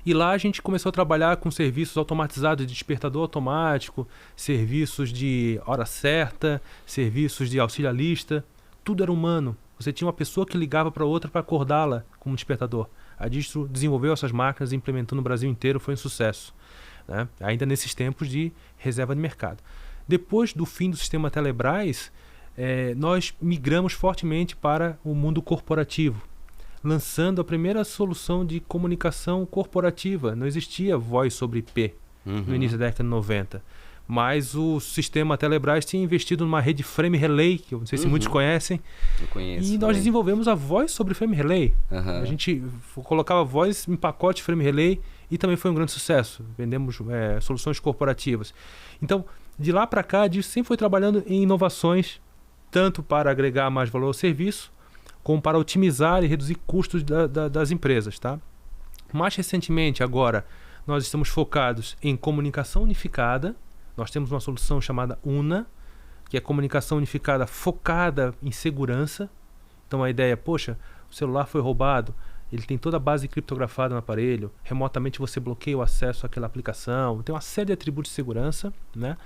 E lá a gente começou a trabalhar com serviços automatizados de despertador automático, serviços de hora certa, serviços de auxiliarista. Tudo era humano. Você tinha uma pessoa que ligava para outra para acordá-la como despertador. A Digitro desenvolveu essas máquinas e implementou no Brasil inteiro, foi um sucesso, né? Ainda nesses tempos de reserva de mercado. Depois do fim do sistema Telebrás, nós migramos fortemente para o mundo corporativo, lançando a primeira solução de comunicação corporativa. Não existia voz sobre IP no início da década de 90. Mas o sistema Telebrás tinha investido numa rede Frame Relay, que eu não sei se muitos conhecem. Eu conheço. E nós desenvolvemos a voz sobre Frame Relay. A gente colocava voz em pacote Frame Relay e também foi um grande sucesso. Vendemos soluções corporativas. Então, De lá para cá, a Digistro sempre foi trabalhando em inovações, tanto para agregar mais valor ao serviço, como para otimizar e reduzir custos das empresas, tá? Mais recentemente, agora, nós estamos focados em comunicação unificada. Nós temos uma solução chamada UNA, que é comunicação unificada focada em segurança. Então a ideia é, poxa, o celular foi roubado, ele tem toda a base criptografada no aparelho, remotamente você bloqueia o acesso àquela aplicação, tem uma série de atributos de segurança, né?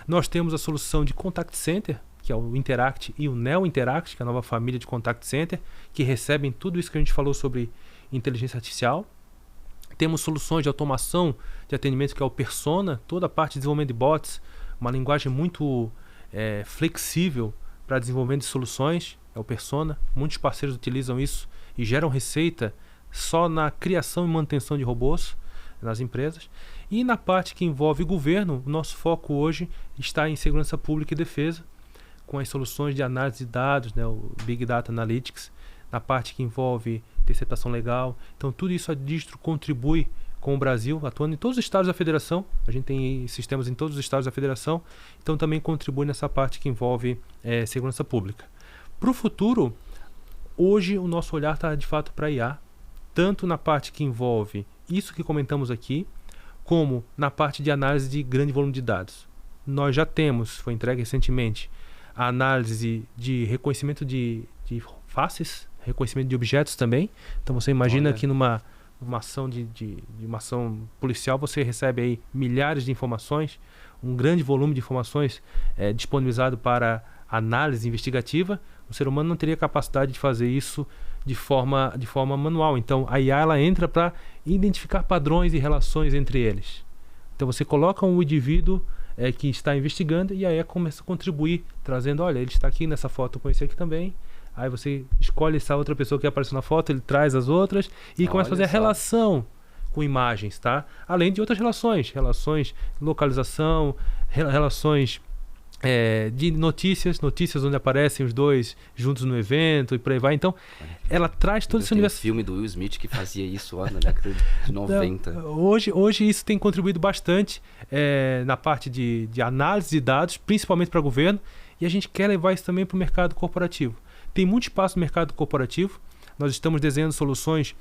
Nós temos a solução de Contact Center, que é o Interact e o Neo Interact, que é a nova família de Contact Center, que recebem tudo isso que a gente falou sobre inteligência artificial. Temos soluções de automação de atendimento, que é o Persona, toda a parte de desenvolvimento de bots, uma linguagem muito flexível para desenvolvimento de soluções, é o Persona. Muitos parceiros utilizam isso e geram receita só na criação e manutenção de robôs nas empresas. E na parte que envolve governo, o nosso foco hoje está em segurança pública e defesa, com as soluções de análise de dados, né, o Big Data Analytics, na parte que envolve interceptação legal. Então tudo isso a Digistro contribui com o Brasil, atuando em todos os estados da federação. A gente tem sistemas em todos os estados da federação, então também contribui nessa parte que envolve segurança pública. Para o futuro, hoje o nosso olhar está de fato para IA, tanto na parte que envolve isso que comentamos aqui, como na parte de análise de grande volume de dados. Nós já temos, foi entregue recentemente, a análise de reconhecimento de faces, reconhecimento de objetos também. Então você imagina que numa ação uma ação policial você recebe aí milhares de informações, um grande volume de informações disponibilizado para análise investigativa. O ser humano não teria capacidade de fazer isso de forma manual. Então a IA ela entra para identificar padrões e relações entre eles. Então você coloca um indivíduo que está investigando e a IA começa a contribuir, trazendo, olha, ele está aqui nessa foto, eu conheci aqui também. Aí você escolhe essa outra pessoa que apareceu na foto, ele traz as outras e começa a fazer a relação com imagens, tá? Além de outras relações de localização, relações de notícias onde aparecem os dois juntos no evento e por aí vai. Então, ela traz todo esse universo. Tem um filme do Will Smith que fazia isso na década de 90. Hoje isso tem contribuído bastante na parte de análise de dados, principalmente para o governo, e a gente quer levar isso também para o mercado corporativo. Tem muito espaço no mercado corporativo. Nós estamos desenhando soluções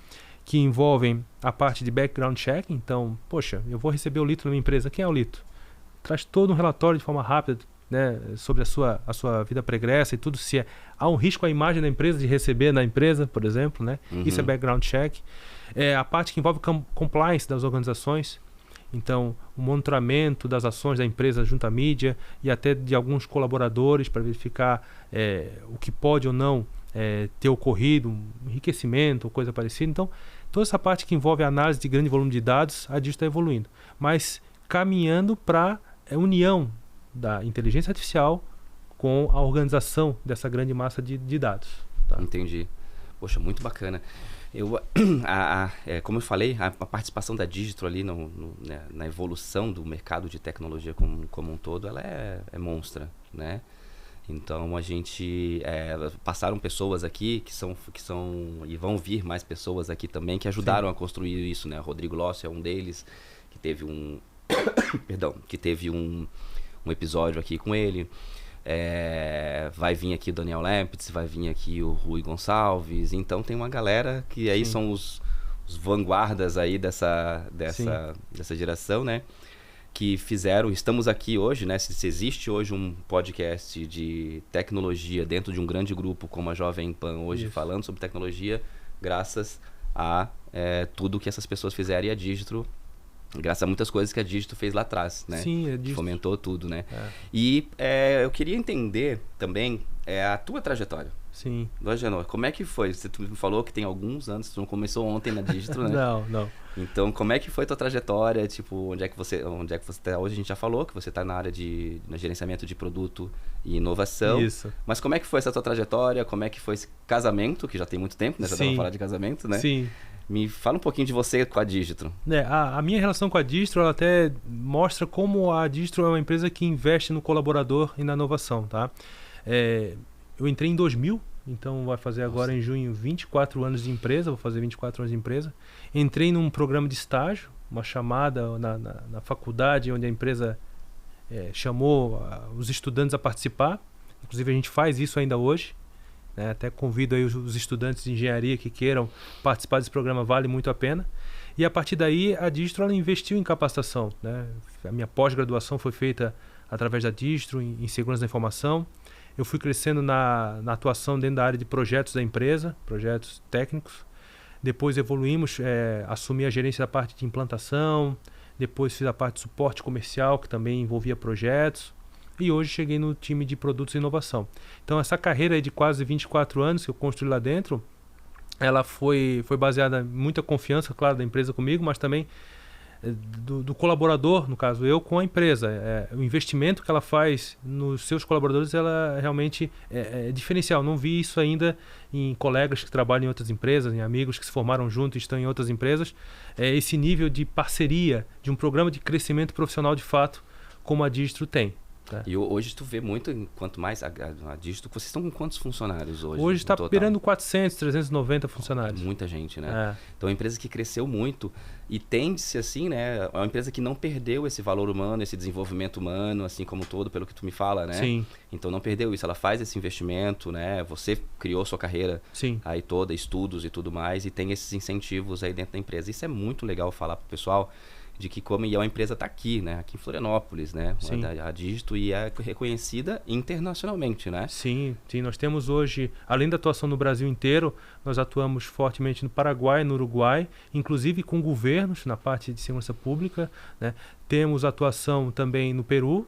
que envolvem a parte de background check. Então, poxa, eu vou receber o Lito na minha empresa. Quem é o Lito? Traz todo um relatório de forma rápida, né, sobre a sua vida pregressa e tudo, se há um risco à imagem da empresa de receber na empresa, por exemplo, né? Isso é background check. A parte que envolve compliance das organizações. Então, o monitoramento das ações da empresa junto à mídia e até de alguns colaboradores para verificar o que pode ou não ter ocorrido, um enriquecimento ou coisa parecida. Então, toda essa parte que envolve a análise de grande volume de dados, a Digistro está evoluindo. Mas caminhando para a união da inteligência artificial com a organização dessa grande massa de dados. Tá? Entendi. Poxa, muito bacana. Como eu falei, a participação da Digistro ali na evolução do mercado de tecnologia como um todo, ela é monstra, né? Então a gente passaram pessoas aqui que são e vão vir mais pessoas aqui também que ajudaram a construir isso, né? O Rodrigo Lossi é um deles que teve um episódio aqui com ele. Vai vir aqui o Daniel Lempitz, vai vir aqui o Rui Gonçalves. Então tem uma galera que aí são os vanguardas aí dessa geração, né? Que estamos aqui hoje, né? Se existe hoje um podcast de tecnologia dentro de um grande grupo como a Jovem Pan hoje, falando sobre tecnologia, graças a tudo que essas pessoas fizeram e a Digistro, graças a muitas coisas que a Digistro fez lá atrás, né? Sim, a Digistro fomentou tudo, né? E eu queria entender também a tua trajetória. Sim. Agenor, como é que foi? Você me falou que tem alguns anos, você não começou ontem na Digistro, né? Não. Então, como é que foi a tua trajetória? Tipo, onde é que você está hoje? A gente já falou que você está na área no gerenciamento de produto e inovação. Isso. Mas como é que foi essa tua trajetória? Como é que foi esse casamento, que já tem muito tempo, né? Já estava a falar de casamento, né? Sim. Me fala um pouquinho de você com a Digistro. A minha relação com a Digistro, ela até mostra como a Digistro é uma empresa que investe no colaborador e na inovação, tá? Eu entrei em 2000, então vai fazer agora em junho 24 anos de empresa, vou fazer 24 anos de empresa. Entrei num programa de estágio, uma chamada na faculdade onde a empresa chamou os estudantes a participar. Inclusive a gente faz isso ainda hoje, né? Até convido aí os estudantes de engenharia que queiram participar desse programa, vale muito a pena. E a partir daí a Distro ela investiu em capacitação, né? A minha pós-graduação foi feita através da Distro em segurança da informação. Eu fui crescendo na atuação dentro da área de projetos da empresa, projetos técnicos. Depois evoluímos, assumi a gerência da parte de implantação, depois fiz a parte de suporte comercial, que também envolvia projetos. E hoje cheguei no time de produtos e inovação. Então essa carreira aí de quase 24 anos que eu construí lá dentro, ela foi baseada em muita confiança, claro, da empresa comigo, mas também do colaborador, no caso eu, com a empresa. O investimento que ela faz nos seus colaboradores, ela realmente é diferencial. Não vi isso ainda em colegas que trabalham em outras empresas, em amigos que se formaram juntos e estão em outras empresas. Esse nível de parceria, de um programa de crescimento profissional de fato, como a Distro tem. E hoje tu vê muito, quanto mais a Distro, vocês estão com quantos funcionários hoje? Hoje está beirando 400, 390 funcionários. Muita gente, né? Então é uma empresa que cresceu muito e tende-se assim, né? É uma empresa que não perdeu esse valor humano, esse desenvolvimento humano, assim como todo, pelo que tu me fala, né? Sim. Então não perdeu isso, ela faz esse investimento, né? Você criou sua carreira aí toda, estudos e tudo mais, e tem esses incentivos aí dentro da empresa. Isso é muito legal falar pro pessoal, de que como a empresa está aqui, né? Aqui em Florianópolis, né? A Distro, e é reconhecida internacionalmente, né? Sim, nós temos hoje, além da atuação no Brasil inteiro, nós atuamos fortemente no Paraguai, no Uruguai, inclusive com governos na parte de segurança pública, né? Temos atuação também no Peru,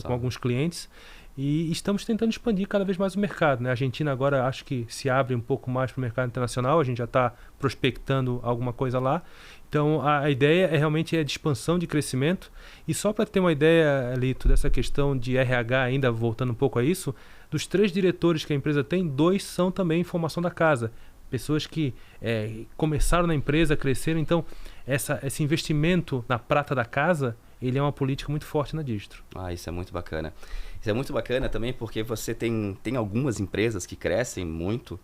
com alguns clientes. E estamos tentando expandir cada vez mais o mercado, né? A Argentina agora acho que se abre um pouco mais para o mercado internacional, a gente já está prospectando alguma coisa lá. Então a ideia realmente de expansão, de crescimento. E só para ter uma ideia, Lito, dessa questão de RH, ainda voltando um pouco a isso, dos 3 diretores que a empresa tem, 2 são também em formação da casa. Pessoas que começaram na empresa, cresceram. Então esse investimento na prata da casa, ele é uma política muito forte na Distro. Isso é muito bacana. Isso é muito bacana também porque você tem algumas empresas que crescem muito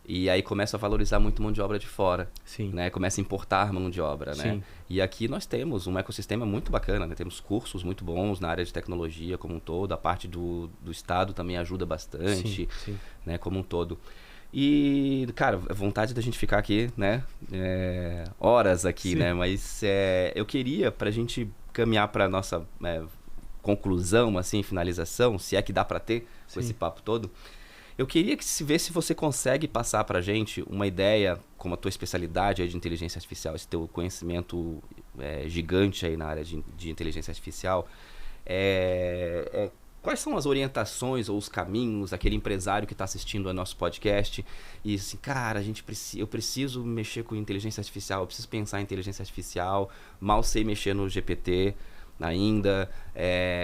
e aí começam a valorizar muito mão de obra de fora. Sim. Né? Começa a importar mão de obra, né? Sim. E aqui nós temos um ecossistema muito bacana, né? Temos cursos muito bons na área de tecnologia como um todo. A parte do Estado também ajuda bastante, sim. Né? Como um todo. E, cara, vontade da gente ficar aqui, né? Horas aqui, né? Mas eu queria, pra gente caminhar pra nossa conclusão, assim, finalização, se é que dá pra ter com esse papo todo, eu queria ver se você consegue passar pra gente uma ideia, como a tua especialidade aí de inteligência artificial, esse teu conhecimento gigante aí na área de inteligência artificial, quais são as orientações ou os caminhos, aquele empresário que está assistindo ao nosso podcast e assim, cara, eu preciso mexer com inteligência artificial, eu preciso pensar em inteligência artificial, mal sei mexer no GPT ainda,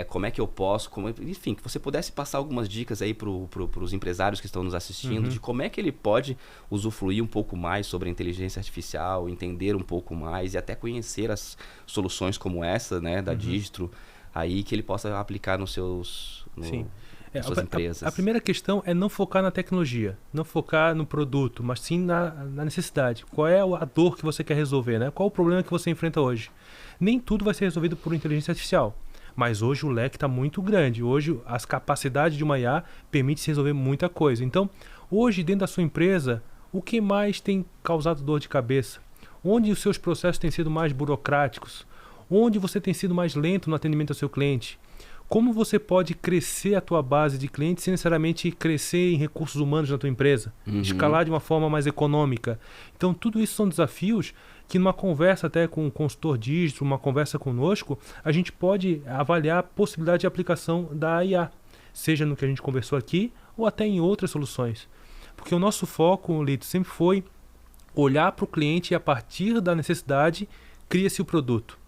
como é que eu posso, enfim, que você pudesse passar algumas dicas aí para os empresários que estão nos assistindo, de como é que ele pode usufruir um pouco mais sobre a inteligência artificial, entender um pouco mais e até conhecer as soluções como essa, né, da Distro, aí que ele possa aplicar nas suas empresas. A primeira questão é não focar na tecnologia, não focar no produto, mas sim na necessidade. Qual é a dor que você quer resolver, né? Qual o problema que você enfrenta hoje? Nem tudo vai ser resolvido por inteligência artificial, mas hoje o leque está muito grande. Hoje as capacidades de uma IA permitem se resolver muita coisa. Então, hoje dentro da sua empresa, o que mais tem causado dor de cabeça? Onde os seus processos têm sido mais burocráticos? Onde você tem sido mais lento no atendimento ao seu cliente? Como você pode crescer a tua base de clientes sem necessariamente crescer em recursos humanos na tua empresa? Escalar de uma forma mais econômica. Então, tudo isso são desafios que numa conversa até com o consultor Distro, uma conversa conosco, a gente pode avaliar a possibilidade de aplicação da IA, seja no que a gente conversou aqui ou até em outras soluções. Porque o nosso foco, Lito, sempre foi olhar para o cliente e a partir da necessidade cria-se o produto.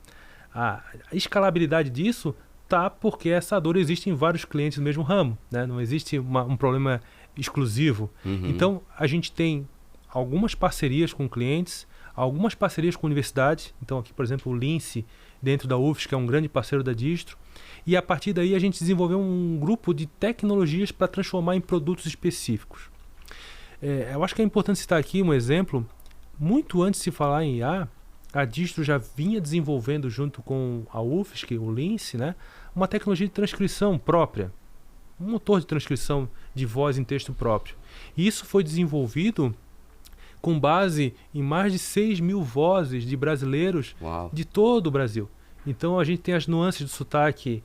A escalabilidade disso tá porque essa dor existe em vários clientes do mesmo ramo, né? Não existe um problema exclusivo. Então, a gente tem algumas parcerias com clientes, algumas parcerias com universidades. Então, aqui, por exemplo, o Lince, dentro da UFSC, que é um grande parceiro da Distro. E a partir daí a gente desenvolveu um grupo de tecnologias para transformar em produtos específicos. Eu acho que é importante citar aqui um exemplo. Muito antes de se falar em IA, a Distro já vinha desenvolvendo junto com a UFSC, o Lince, né, uma tecnologia de transcrição própria, um motor de transcrição de voz em texto próprio. E isso foi desenvolvido com base em mais de 6.000 vozes de brasileiros de todo o Brasil. Então a gente tem as nuances do sotaque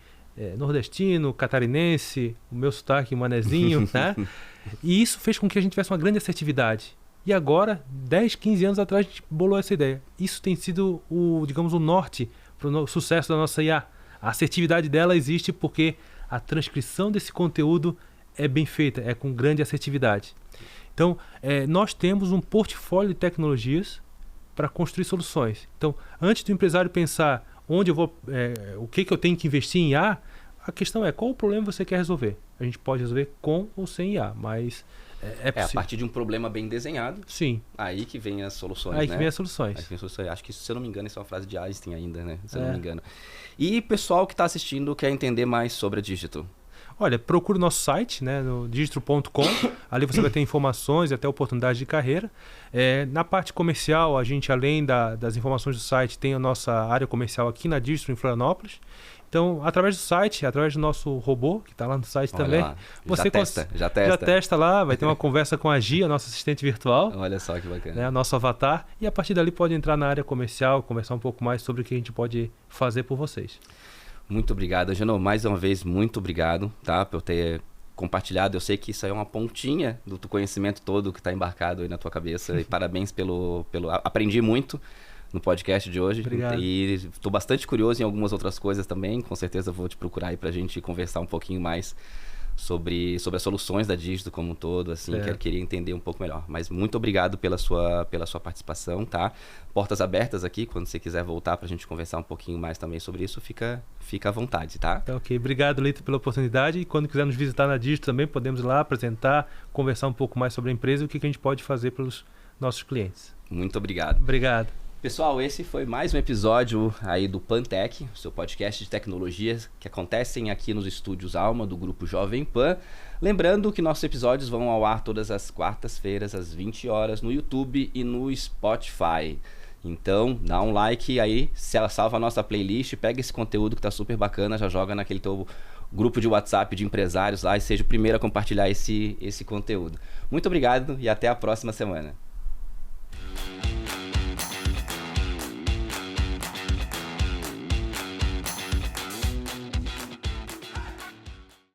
nordestino, catarinense, o meu sotaque manezinho, né? E isso fez com que a gente tivesse uma grande assertividade. E agora, 10, 15 anos atrás, a gente bolou essa ideia. Isso tem sido o norte para o sucesso da nossa IA. A assertividade dela existe porque a transcrição desse conteúdo é bem feita, é com grande assertividade. Então, nós temos um portfólio de tecnologias para construir soluções. Então, antes do empresário pensar onde eu vou, o que eu tenho que investir em IA, a questão é qual o problema você quer resolver. A gente pode resolver com ou sem IA, mas é possível. A partir de um problema bem desenhado. Sim. Aí que vem as soluções, Aí que vem as soluções. Acho que, se eu não me engano, isso é uma frase de Einstein ainda, né? Se eu não me engano. E pessoal que está assistindo quer entender mais sobre a Digitro? Olha, procure o nosso site, né, no digitro.com. Ali você vai ter informações e até oportunidades de carreira. Na parte comercial, a gente, além das informações do site, tem a nossa área comercial aqui na Digitro, em Florianópolis. Então, através do site, através do nosso robô, que está lá no site também, lá. você já testa lá, vai ter uma conversa com a Gia, nossa assistente virtual. Olha só que bacana. Né, nosso avatar. E a partir dali pode entrar na área comercial, conversar um pouco mais sobre o que a gente pode fazer por vocês. Muito obrigado, Ageno. Mais uma vez, muito obrigado, tá, por ter compartilhado. Eu sei que isso aí é uma pontinha do conhecimento todo que está embarcado aí na tua cabeça. E parabéns pelo... Aprendi muito no podcast de hoje. Obrigado. E estou bastante curioso em algumas outras coisas também. Com certeza vou te procurar aí para a gente conversar um pouquinho mais sobre as soluções da Digitro como um todo, assim, que eu queria entender um pouco melhor. Mas muito obrigado pela sua participação, tá? Portas abertas aqui, quando você quiser voltar para a gente conversar um pouquinho mais também sobre isso, fica à vontade, tá? Ok, obrigado, Lito, pela oportunidade. E quando quiser nos visitar na Digitro também, podemos ir lá apresentar, conversar um pouco mais sobre a empresa e o que a gente pode fazer pelos nossos clientes. Muito obrigado. Obrigado. Pessoal, esse foi mais um episódio aí do Pantec, seu podcast de tecnologias que acontecem aqui nos estúdios Alma, do Grupo Jovem Pan. Lembrando que nossos episódios vão ao ar todas as quartas-feiras, às 20 horas, no YouTube e no Spotify. Então, dá um like aí, salva a nossa playlist, pega esse conteúdo que tá super bacana, já joga naquele teu grupo de WhatsApp de empresários lá e seja o primeiro a compartilhar esse conteúdo. Muito obrigado e até a próxima semana.